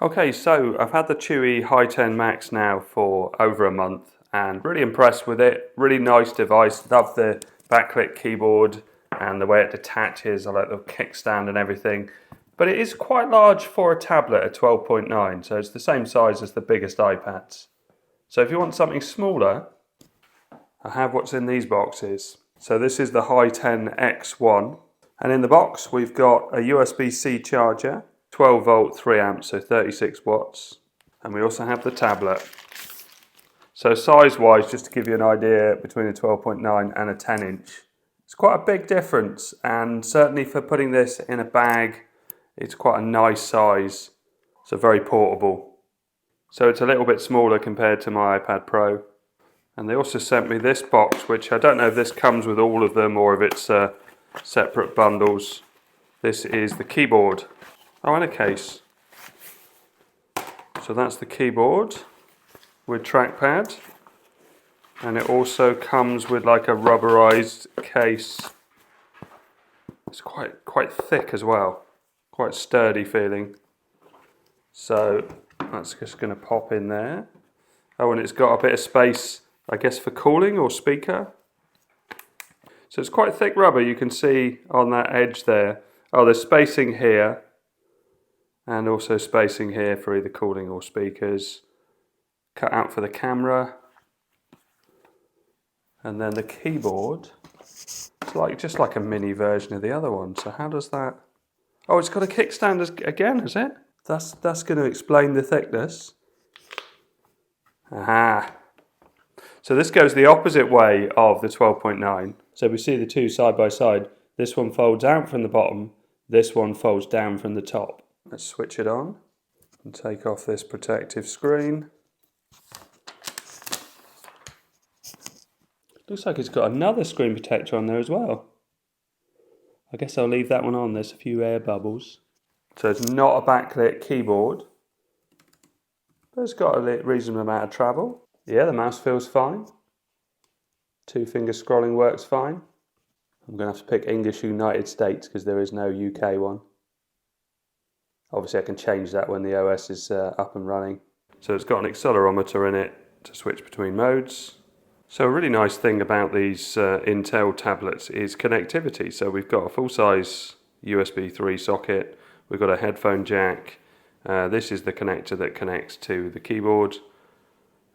Okay, so I've had the Chuwi Hi10 Max now for over a month and really impressed with it. Really nice device. Love the backlit keyboard and the way it detaches. I like the kickstand and everything. But it is quite large for a tablet at 12.9, so it's the same size as the biggest iPads. So if you want something smaller, I have what's in these boxes. So this is the Hi10 X1. And in the box we've got a USB-C charger, 12 volt, 3 amps, so 36 watts. And we also have the tablet. So size-wise, just to give you an idea, between a 12.9 and a 10 inch, it's quite a big difference. And certainly for putting this in a bag, it's quite a nice size. So very portable. So it's a little bit smaller compared to my iPad Pro. And they also sent me this box, which I don't know if this comes with all of them or if it's separate bundles. This is the keyboard. Oh, and a case. So that's the keyboard with trackpad, and it also comes with like a rubberized case. It's quite thick as well, quite sturdy feeling. So that's just going to pop in there. Oh, and it's got a bit of space, I guess, for cooling or speaker. So it's quite thick rubber, you can see on that edge there. Oh, there's spacing here. And also spacing here for either cooling or speakers. Cut out for the camera. And then the keyboard. It's just like a mini version of the other one. So how does that... Oh, it's got a kickstand again, is it? That's going to explain the thickness. Aha! So this goes the opposite way of the 12.9. So we see the two side by side. This one folds out from the bottom. This one folds down from the top. Let's switch it on and take off this protective screen. Looks like it's got another screen protector on there as well. I guess I'll leave that one on, there's a few air bubbles. So it's not a backlit keyboard, but it's got a reasonable amount of travel. Yeah, the mouse feels fine. 2-finger scrolling works fine. I'm going to have to pick English United States because there is no UK one. Obviously I can change that when the OS is up and running. So it's got an accelerometer in it to switch between modes. So a really nice thing about these Intel tablets is connectivity. So we've got a full-size USB 3 socket, we've got a headphone jack, this is the connector that connects to the keyboard.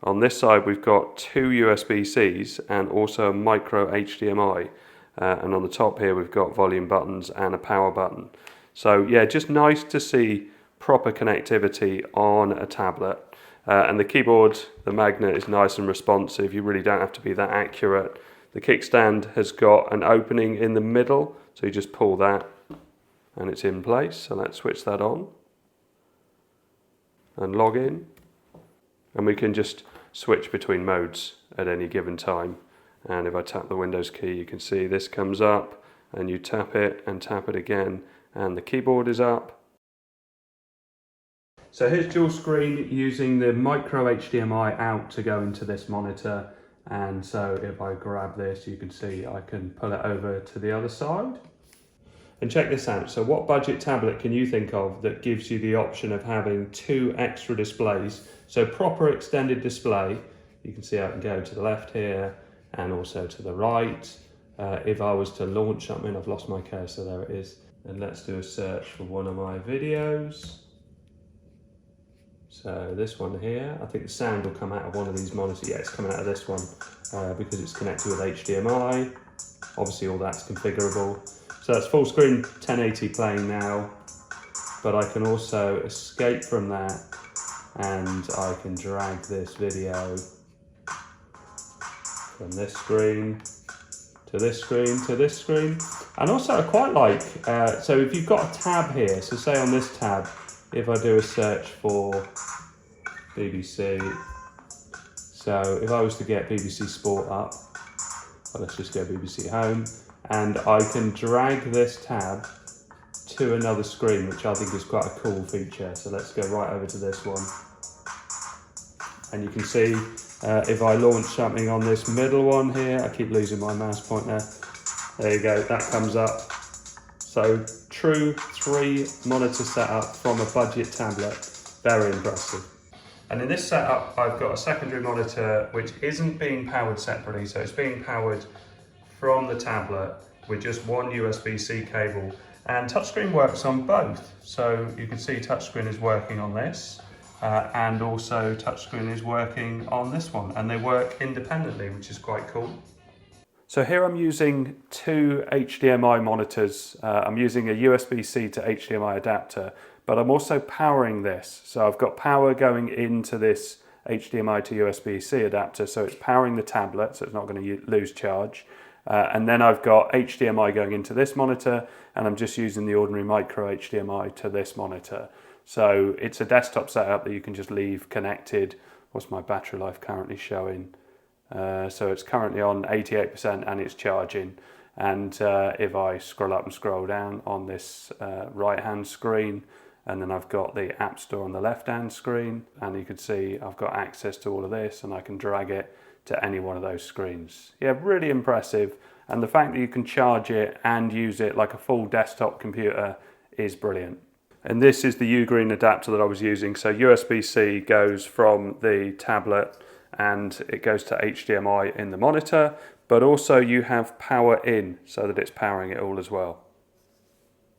On this side we've got 2 USB-Cs and also a micro HDMI. And on the top here we've got volume buttons and a power button. So yeah, just nice to see proper connectivity on a tablet. And the keyboard, the magnet is nice and responsive. You really don't have to be that accurate. The kickstand has got an opening in the middle, so you just pull that and it's in place. So let's switch that on and log in. And we can just switch between modes at any given time. And if I tap the Windows key, you can see this comes up and you tap it and tap it again. And the keyboard is up. So here's dual screen using the micro HDMI out to go into this monitor. And so if I grab this, you can see I can pull it over to the other side. And check this out. So what budget tablet can you think of that gives you the option of having 2 extra displays? So proper extended display. You can see I can go to the left here and also to the right. If I was to launch something, I've lost my cursor, there it is. And let's do a search for one of my videos. So this one here, I think the sound will come out of one of these monitors. Yeah, it's coming out of this one because it's connected with HDMI. Obviously all that's configurable. So that's full screen 1080 playing now, but I can also escape from that and I can drag this video from this screen to this screen to this screen. And also I quite like, so if you've got a tab here, so say on this tab, if I do a search for BBC, so if I was to get BBC Sport up, well, let's just go BBC Home, and I can drag this tab to another screen, which I think is quite a cool feature. So let's go right over to this one. And you can see if I launch something on this middle one here, I keep losing my mouse pointer. There you go, that comes up. So true 3 monitor setup from a budget tablet. Very impressive. And in this setup, I've got a secondary monitor which isn't being powered separately, so it's being powered from the tablet with just one USB-C cable. And touchscreen works on both. So you can see touchscreen is working on this, and also touchscreen is working on this one, and they work independently, which is quite cool. So here I'm using two HDMI monitors. I'm using a USB-C to HDMI adapter, but I'm also powering this. So I've got power going into this HDMI to USB-C adapter, so it's powering the tablet, so it's not going to lose charge. And then I've got HDMI going into this monitor, and I'm just using the ordinary micro HDMI to this monitor. So it's a desktop setup that you can just leave connected. What's my battery life currently showing? So it's currently on 88% and it's charging. And if I scroll up and scroll down on this right hand screen, and then I've got the App Store on the left hand screen, and you can see I've got access to all of this, and I can drag it to any one of those screens. Yeah, really impressive. And the fact that you can charge it and use it like a full desktop computer is brilliant. And this is the Ugreen adapter that I was using. So USB-C goes from the tablet and it goes to HDMI in the monitor, but also you have power in so that it's powering it all as well.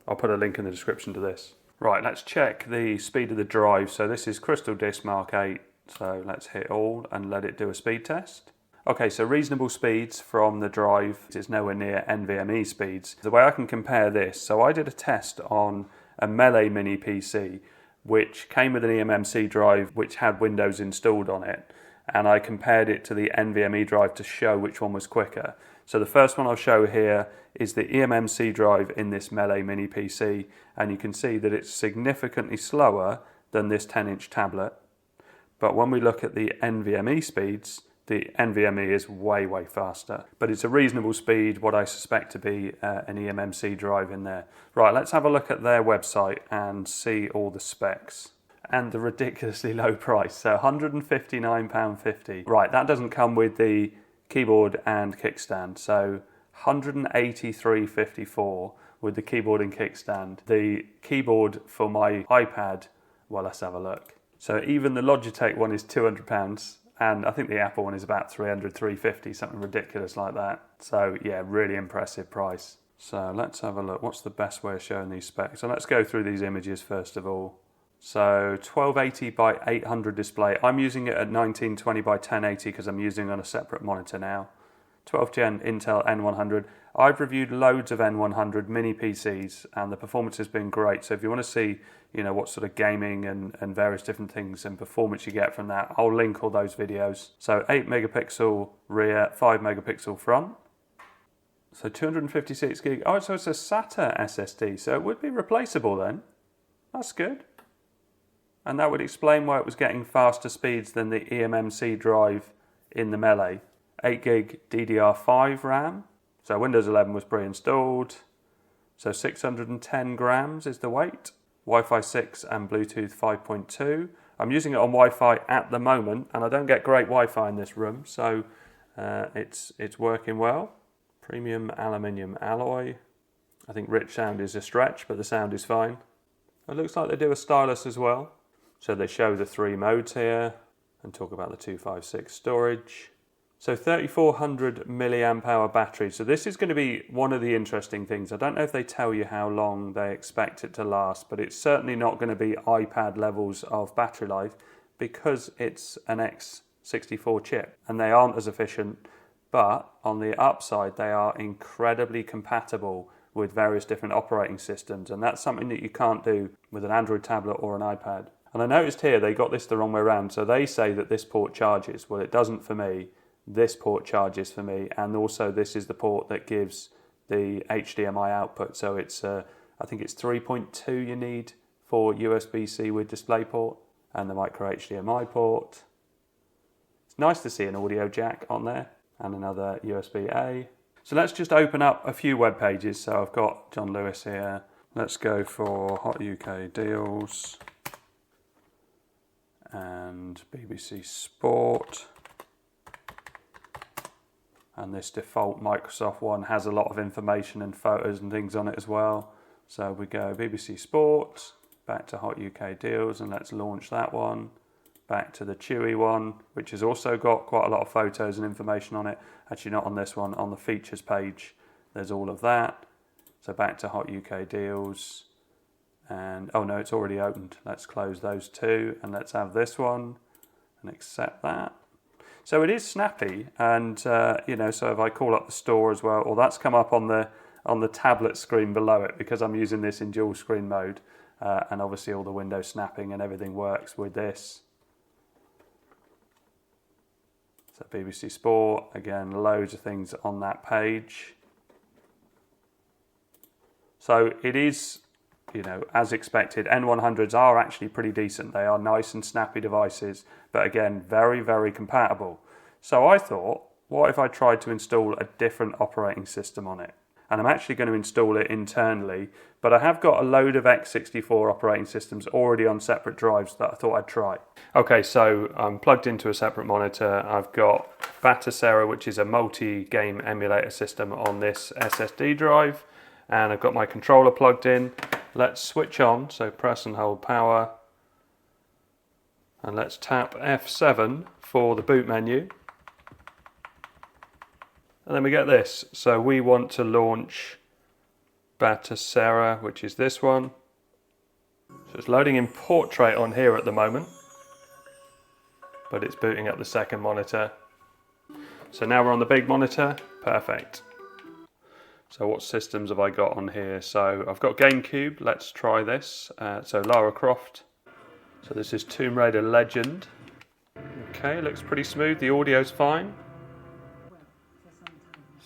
I'll put a link in the description to this. Right, let's check the speed of the drive. So this is Crystal Disk Mark 8. So let's hit all and let it do a speed test. Okay, so reasonable speeds from the drive. It's nowhere near NVMe speeds. The way I can compare this, so I did a test on a MeLe mini PC, which came with an eMMC drive which had Windows installed on it. And I compared it to the NVMe drive to show which one was quicker. So the first one I'll show here is the eMMC drive in this MeLe mini PC, and you can see that it's significantly slower than this 10-inch tablet. But when we look at the NVMe speeds, the NVMe is way faster. But it's a reasonable speed, what I suspect to be an eMMC drive in there. Right, let's have a look at their website and see all the specs. And the ridiculously low price, so £159.50. Right, that doesn't come with the keyboard and kickstand, so £183.54 with the keyboard and kickstand. The keyboard for my iPad, well, let's have a look. So even the Logitech one is £200, and I think the Apple one is about £300, £350, something ridiculous like that. So yeah, really impressive price. So let's have a look. What's the best way of showing these specs? So let's go through these images first of all. So 1280 by 800 display. I'm using it at 1920 by 1080 because I'm using it on a separate monitor now. 12th gen Intel N100. I've reviewed loads of N100 mini PCs and the performance has been great. So if you want to see, you know, what sort of gaming and various different things and performance you get from that, I'll link all those videos. So 8 megapixel rear, 5 megapixel front. So 256 gig. Oh, so it's a SATA SSD. So it would be replaceable then. That's good. And that would explain why it was getting faster speeds than the eMMC drive in the MeLe. 8 gig DDR5 RAM. So Windows 11 was pre-installed. So 610 grams is the weight. Wi-Fi 6 and Bluetooth 5.2. I'm using it on Wi-Fi at the moment, and I don't get great Wi-Fi in this room, so it's working well. Premium aluminium alloy. I think rich sound is a stretch, but the sound is fine. It looks like they do a stylus as well. So they show the 3 modes here and talk about the 256 storage. So 3400 milliamp hour battery. So this is going to be one of the interesting things. I don't know if they tell you how long they expect it to last, but it's certainly not going to be iPad levels of battery life because it's an X64 chip and they aren't as efficient. But on the upside, they are incredibly compatible with various different operating systems. And that's something that you can't do with an Android tablet or an iPad. And I noticed here they got this the wrong way around. So they say that this port charges. Well, it doesn't for me. This port charges for me. And also this is the port that gives the HDMI output. So it's, I think it's 3.2 you need for USB-C with DisplayPort and the micro HDMI port. It's nice to see an audio jack on there and another USB-A. So let's just open up a few web pages. So I've got John Lewis here. Let's go for Hot UK Deals and BBC Sport. And this default Microsoft one has a lot of information and photos and things on it as well. So we go BBC Sport, back to Hot UK Deals, and let's launch that one. Back to the Chuwi one, which has also got quite a lot of photos and information on it. Actually not on this one, on the features page there's all of that. So back to Hot UK Deals, and oh no, it's already opened. Let's close those two, and let's have this one and accept that. So it is snappy, and you know, so if I call up the store as well, or that's come up on the tablet screen below it, because I'm using this in dual screen mode, and obviously all the window snapping and everything works with this. So BBC Sport, again, loads of things on that page. So it is, you know, as expected. N100s are actually pretty decent. They are nice and snappy devices, but again, very, very compatible. So I thought, what if I tried to install a different operating system on it? And I'm actually going to install it internally, but I have got a load of x64 operating systems already on separate drives that I thought I'd try. Okay, so I'm plugged into a separate monitor. I've got Batocera, which is a multi-game emulator system on this SSD drive, and I've got my controller plugged in. Let's switch on, so press and hold power, and let's tap F7 for the boot menu. And then we get this. So we want to launch Batocera, which is this one. So it's loading in portrait on here at the moment, but it's booting up the second monitor. So now we're on the big monitor. Perfect. So what systems have I got on here? So I've got GameCube. Let's try this. So Lara Croft. So this is Tomb Raider Legend. Okay, looks pretty smooth. The audio's fine.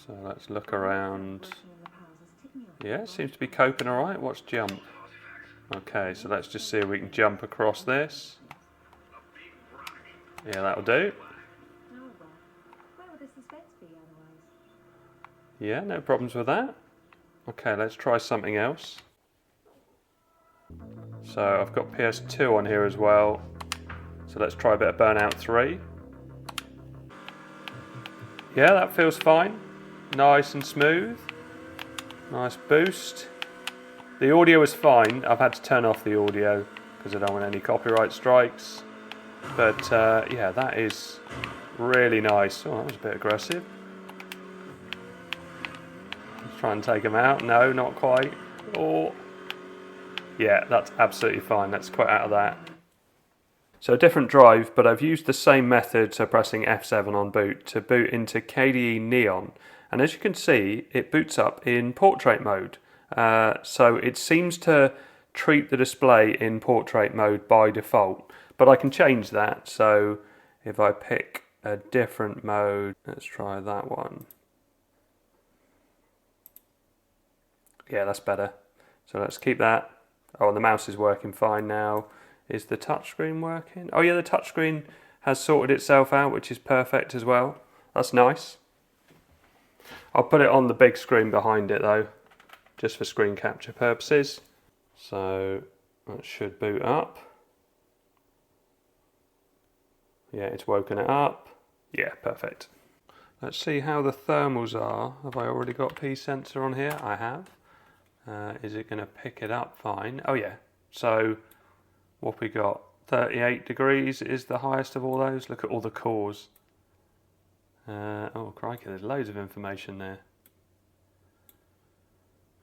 So let's look around. Yeah, seems to be coping all right. Watch jump. Okay, so let's just see if we can jump across this. Yeah, that'll do. Yeah, no problems with that. Okay, let's try something else. So I've got PS2 on here as well. So let's try a bit of Burnout 3. Yeah, that feels fine. Nice and smooth. Nice boost. The audio is fine. I've had to turn off the audio because I don't want any copyright strikes. But yeah, that is really nice. Oh, that was a bit aggressive. Let's try and take them out. No, not quite. Oh, yeah, that's absolutely fine. Let's quit out of that. So a different drive, but I've used the same method, so pressing F7 on boot, to boot into KDE Neon. And as you can see, it boots up in portrait mode. So it seems to treat the display in portrait mode by default. But I can change that. So if I pick a different mode, let's try that one. Yeah, that's better. So let's keep that. Oh, and the mouse is working fine now. Is the touchscreen working? Oh yeah, the touchscreen has sorted itself out, which is perfect as well. That's nice. I'll put it on the big screen behind it though, just for screen capture purposes. So that should boot up. Yeah, it's woken it up. Yeah, perfect. Let's see how the thermals are. Have I already got P sensor on here? I have. Is it going to pick it up fine? Oh yeah. So what we got? 38 degrees is the highest of all those. Look at all the cores. Oh crikey, there's loads of information there.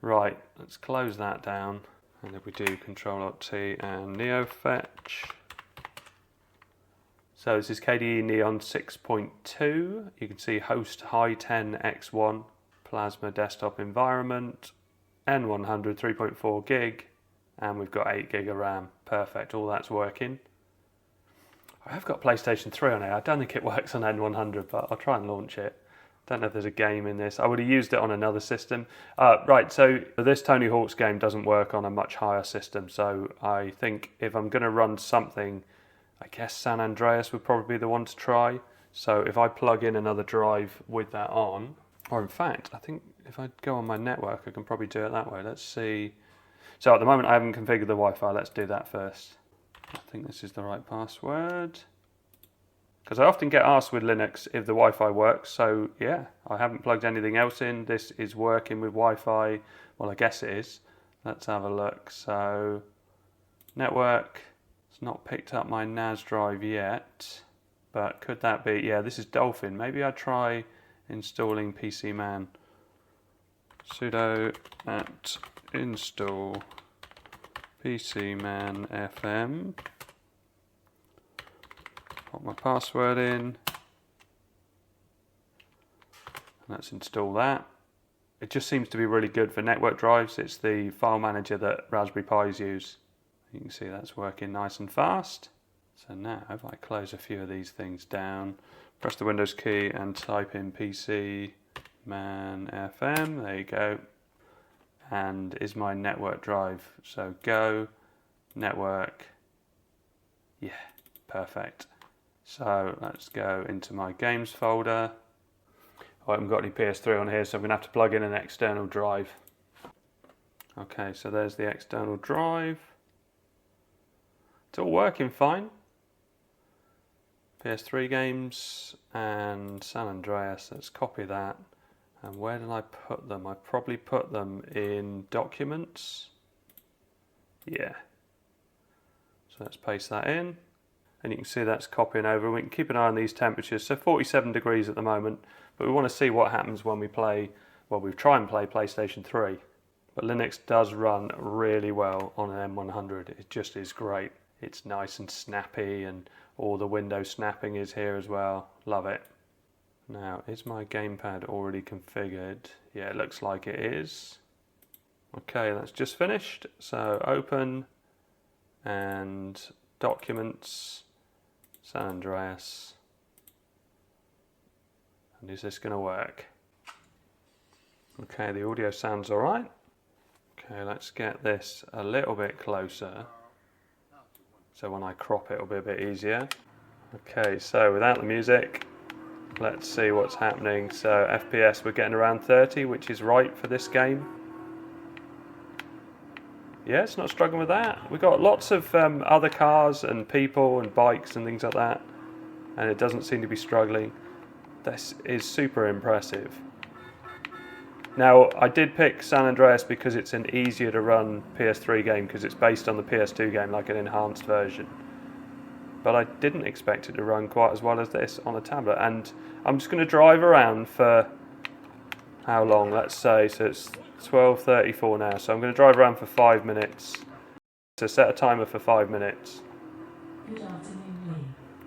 Right, let's close that down. And if we do Control-Alt-T and Neo Fetch. So this is KDE Neon 6.2. You can see host Hi10 X1, Plasma desktop environment, N100 3.4 gig, and we've got 8 gig of RAM. Perfect, all that's working. I have got PlayStation 3 on it. I don't think it works on N100, but I'll try and launch it. Don't know if there's a game in this. I would have used it on another system. Right, so this Tony Hawk's game doesn't work on a much higher system, so I think if I'm going to run something, I guess San Andreas would probably be the one to try. So if I plug in another drive with that on, or in fact, I think if I go on my network, I can probably do it that way. Let's see. So at the moment, I haven't configured the Wi-Fi. Let's do that first. I think this is the right password. Because I often get asked with Linux if the Wi-Fi works. So yeah, I haven't plugged anything else in. This is working with Wi-Fi. Well, I guess it is. Let's have a look. So Network, it's not picked up my NAS drive yet, but could that be, yeah, this is Dolphin. Maybe I'd try installing PCMan. Sudo at install PCMan FM. Put my password in. Let's install that. It just seems to be really good for network drives. It's the file manager that Raspberry Pis use. You can see that's working nice and fast. So now if I close a few of these things down, press the Windows key and type in PC man FM, there you go. And is my network drive. So go, network, yeah, perfect. So let's go into my games folder. I haven't got any PS3 on here, so I'm going to have to plug in an external drive. Okay, so there's the external drive. It's all working fine. PS3 games and San Andreas, let's copy that. And where did I put them? I probably put them in documents. Yeah. So let's paste that in. And you can see that's copying over. We can keep an eye on these temperatures. So 47 degrees at the moment, but we want to see what happens when we play, well, we try and play PlayStation 3. But Linux does run really well on an N100. It just is great. It's nice and snappy, and all the window snapping is here as well. Love it. Now, is my gamepad already configured? Yeah, it looks like it is. Okay, that's just finished. So open and documents, San Andreas. And is this going to work? Okay, the audio sounds all right. Okay, let's get this a little bit closer. So when I crop it, it'll be a bit easier. Okay, so without the music, let's see what's happening. So FPS, we're getting around 30, which is right for this game. Yeah, it's not struggling with that. We've got lots of other cars and people and bikes and things like that, and it doesn't seem to be struggling. This is super impressive. Now, I did pick San Andreas because it's an easier to run PS3 game, because it's based on the PS2 game, like an enhanced version. But I didn't expect it to run quite as well as this on a tablet. And I'm just going to drive around for how long? Let's say, so it's 12:34 now. So I'm going to drive around for 5 minutes. So set a timer for 5 minutes. Good afternoon, Lee.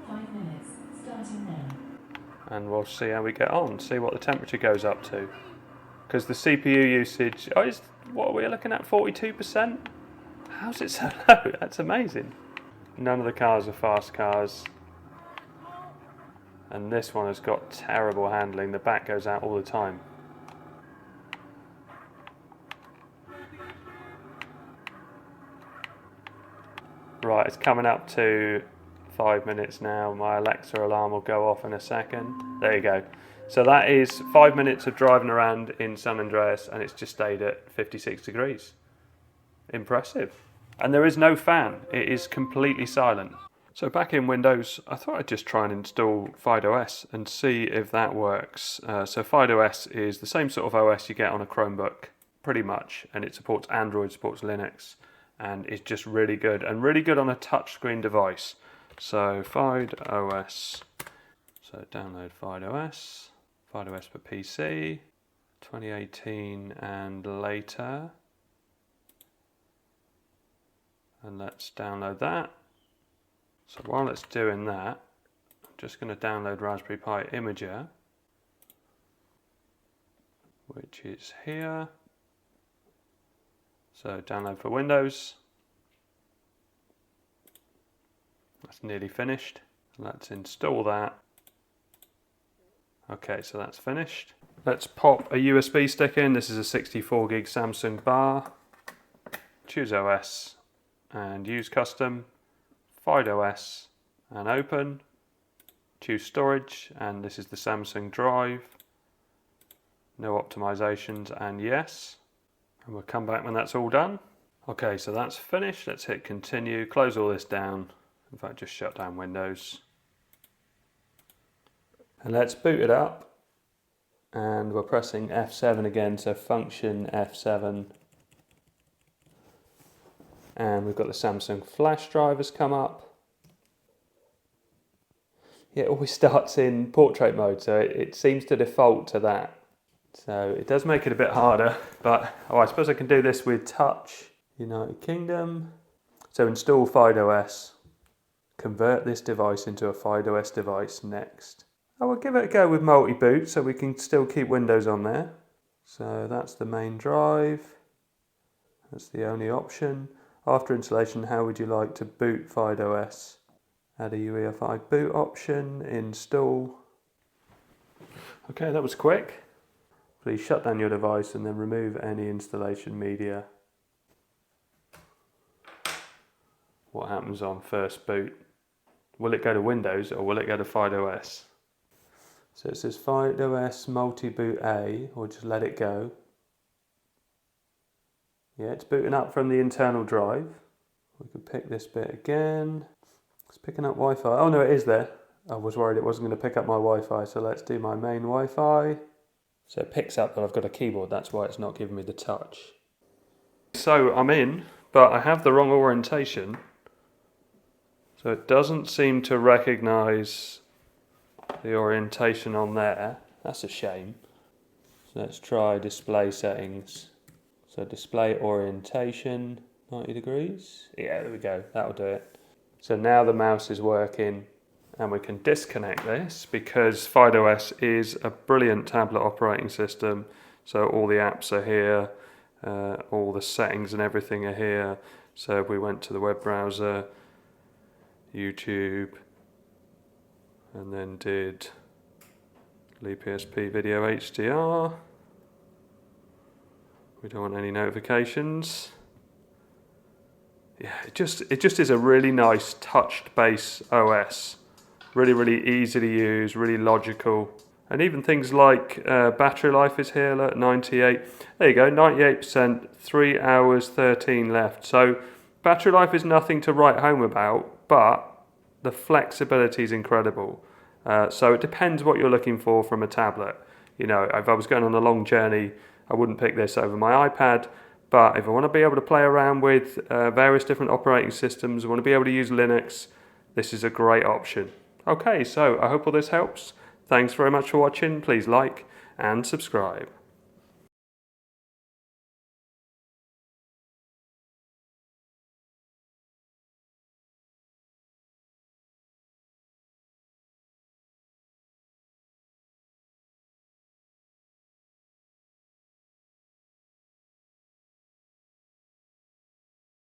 5 minutes, starting now. And we'll see how we get on, see what the temperature goes up to. Because the CPU usage, what are we looking at, 42%? How's it so low? That's amazing. None of the cars are fast cars. And this one has got terrible handling. The back goes out all the time. Right, it's coming up to 5 minutes now. My Alexa alarm will go off in a second. There you go. So that is 5 minutes of driving around in San Andreas, and it's just stayed at 56 degrees. Impressive. And there is no fan. It is completely silent. So back in Windows, I thought I'd just try and install FydeOS and see if that works. So FydeOS is the same sort of OS you get on a Chromebook, pretty much, and it supports Android, supports Linux, and it's just really good, and really good on a touchscreen device. So FydeOS, so download FydeOS, FydeOS for PC, 2018 and later. And let's download that. So while it's doing that, I'm just going to download Raspberry Pi Imager, which is here. So download for Windows. That's nearly finished. Let's install that. Okay, so that's finished. Let's pop a USB stick in. This is a 64 gig Samsung bar. Choose OS and use custom. FydeOS and open. Choose storage, and this is the Samsung drive. No optimizations, and yes. And we'll come back when that's all done. Okay, so that's finished. Let's hit continue, close all this down. In fact, just shut down Windows. And let's boot it up. And we're pressing F7 again, so function F7. And we've got the Samsung flash drivers come up. Yeah, it always starts in portrait mode, so it seems to default to that. So it does make it a bit harder, but I suppose I can do this with touch. United Kingdom. So install FydeOS. Convert this device into a FydeOS device next. I will give it a go with multi-boot so we can still keep Windows on there. So that's the main drive. That's the only option. After installation, how would you like to boot FydeOS? Add a UEFI boot option, install. Okay, that was quick. Please shut down your device and then remove any installation media. What happens on first boot? Will it go to Windows or will it go to FydeOS? So it says FydeOS multi-boot A, or just let it go. Yeah, it's booting up from the internal drive. We could pick this bit again. It's picking up Wi-Fi. Oh no, it is there. I was worried it wasn't going to pick up my Wi-Fi, so let's do my main Wi-Fi. So it picks up that I've got a keyboard, that's why it's not giving me the touch. So I'm in, but I have the wrong orientation. So it doesn't seem to recognise the orientation on there. That's a shame. So let's try display settings. So display orientation, 90 degrees. Yeah, there we go, that'll do it. So now the mouse is working and we can disconnect this because FydeOS is a brilliant tablet operating system. So all the apps are here, all the settings and everything are here. So if we went to the web browser, YouTube, and then did LePSP video HDR. We don't want any notifications. Yeah, it just is a really nice touched base OS. Really easy to use, really logical. And even things like battery life is here, look, 98. There you go, 98%, 3 hours 13 left. So battery life is nothing to write home about, but the flexibility is incredible. So it depends what you're looking for from a tablet. You know, if I was going on a long journey, I wouldn't pick this over my iPad. But if I want to be able to play around with various different operating systems, I want to be able to use Linux, this is a great option. Okay, so I hope all this helps. Thanks very much for watching. Please like and subscribe.